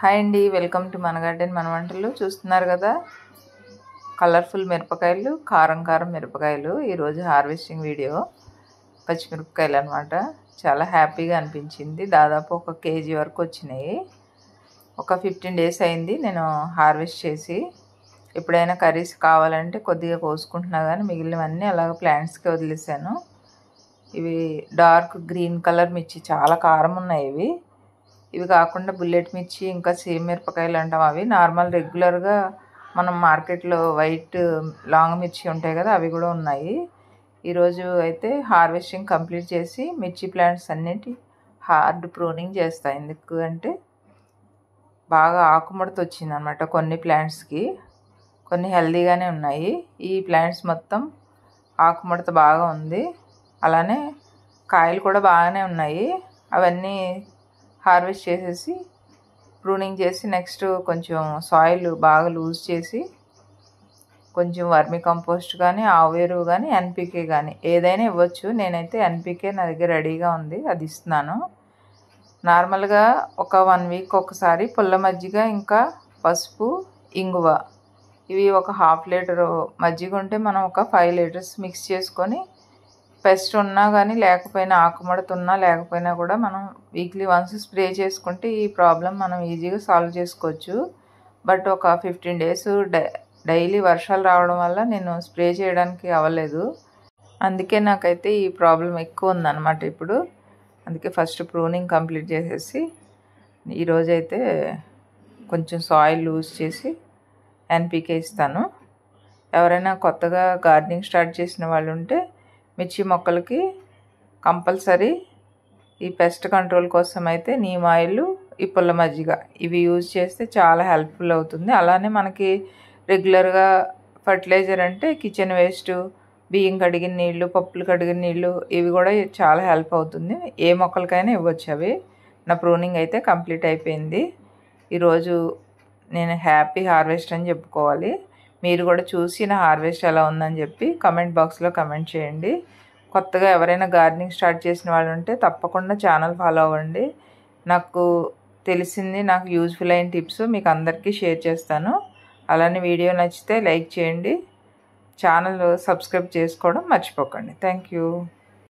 Hi అండి, welcome to మన garden మన వంటలు. చూస్తున్నారు కదా, కలర్ఫుల్ మిరపకాయలు, కారం కారం మిరపకాయలు. ఈరోజు హార్వెస్టింగ్ వీడియో. పచ్చిమిరపకాయలు అనమాట. చాలా హ్యాపీగా అనిపించింది. దాదాపు 1 kg వరకు వచ్చినాయి. ఒక 15 days అయింది నేను హార్వెస్ట్ చేసి. ఎప్పుడైనా కర్రీస్ కావాలంటే కొద్దిగా కోసుకుంటున్నా, కానీ మిగిలినవన్నీ అలాగ ప్లాంట్స్కి వదిలేసాను. ఇవి డార్క్ గ్రీన్ కలర్ మిర్చి, చాలా కారం ఉన్నాయి. ఇవి కాకుండా బుల్లెట్ మిర్చి, ఇంకా సేమ్ మిరపకాయలు అంటాం, అవి నార్మల్ రెగ్యులర్గా మనం మార్కెట్లో వైట్ లాంగ్ మిర్చి ఉంటాయి కదా, అవి కూడా ఉన్నాయి. ఈరోజు అయితే హార్వెస్టింగ్ కంప్లీట్ చేసి మిర్చి ప్లాంట్స్ అన్నిటి హార్డ్ ప్రూనింగ్ చేస్తాయి. ఎందుకు అంటే బాగా ఆకుముడత వచ్చింది అనమాట కొన్ని ప్లాంట్స్కి. కొన్ని హెల్దీగానే ఉన్నాయి. ఈ ప్లాంట్స్ మొత్తం ఆకుముడత బాగా ఉంది. అలానే కాయలు కూడా బాగానే ఉన్నాయి. అవన్నీ హార్వెస్ట్ చేసేసి ప్రూనింగ్ చేసి నెక్స్ట్ కొంచెం సాయిల్ బాగా లూజ్ చేసి కొంచెం వర్మి కంపోస్ట్ కానీ, ఆవు ఎరువు కానీ, ఎన్పికే కానీ ఏదైనా ఇవ్వచ్చు. నేనైతే ఎన్పికే నా దగ్గర రెడీగా ఉంది, అది ఇస్తున్నాను. నార్మల్గా ఒక 1 week ఒకసారి పుల్ల మజ్జిగ, ఇంకా పసుపు, ఇంగువ, ఇవి ఒక 1/2 లీటర్ మజ్జిగ ఉంటే మనం ఒక 5 liters మిక్స్ చేసుకొని, పెస్ట్ ఉన్నా కానీ లేకపోయినా, ఆకుముడత ఉన్నా లేకపోయినా కూడా మనం వీక్లీ వన్స్ స్ప్రే చేసుకుంటే ఈ ప్రాబ్లం మనం ఈజీగా సాల్వ్ చేసుకోవచ్చు. బట్ ఒక 15 days డైలీ వర్షాలు రావడం వల్ల నేను స్ప్రే చేయడానికి అవ్వలేదు. అందుకే నాకైతే ఈ ప్రాబ్లం ఎక్కువ ఉందన్నమాట ఇప్పుడు. అందుకే ఫస్ట్ ప్రూనింగ్ కంప్లీట్ చేసేసి ఈరోజైతే కొంచెం సాయిల్ లూజ్ చేసి ఎన్పికే ఇస్తాను. ఎవరైనా కొత్తగా గార్డెనింగ్ స్టార్ట్ చేసిన వాళ్ళు ఉంటే మిర్చి మొక్కలకి కంపల్సరీ ఈ పెస్ట్ కంట్రోల్ కోసం అయితే నీమ్ ఆయిల్, ఈ పుల్ల మజ్జిగ, ఇవి యూజ్ చేస్తే చాలా హెల్ప్ఫుల్ అవుతుంది. అలానే మనకి రెగ్యులర్గా ఫర్టిలైజర్ అంటే కిచెన్ వేస్ట్, బియ్యం కడిగిన నీళ్ళు, పప్పులు కడిగిన నీళ్ళు, ఇవి కూడా చాలా హెల్ప్ అవుతుంది. ఏ మొక్కలకైనా ఇవ్వచ్చు అవి. నా ప్రూనింగ్ అయితే కంప్లీట్ అయిపోయింది. ఈరోజు నేను హ్యాపీ హార్వెస్ట్ అని చెప్పుకోవాలి. మీరు కూడా చూసి నా హార్వెస్ట్ ఎలా ఉందని చెప్పి కమెంట్ బాక్స్లో కమెంట్ చేయండి. కొత్తగా ఎవరైనా గార్డెనింగ్ స్టార్ట్ చేసిన వాళ్ళు ఉంటే తప్పకుండా ఛానల్ ఫాలో అవ్వండి. నాకు తెలిసింది, నాకు యూజ్ఫుల్ అయిన టిప్స్ మీకు అందరికీ షేర్ చేస్తాను. అలానే వీడియో నచ్చితే లైక్ చేయండి. ఛానల్ సబ్స్క్రైబ్ చేసుకోవడం మర్చిపోకండి. Thank you.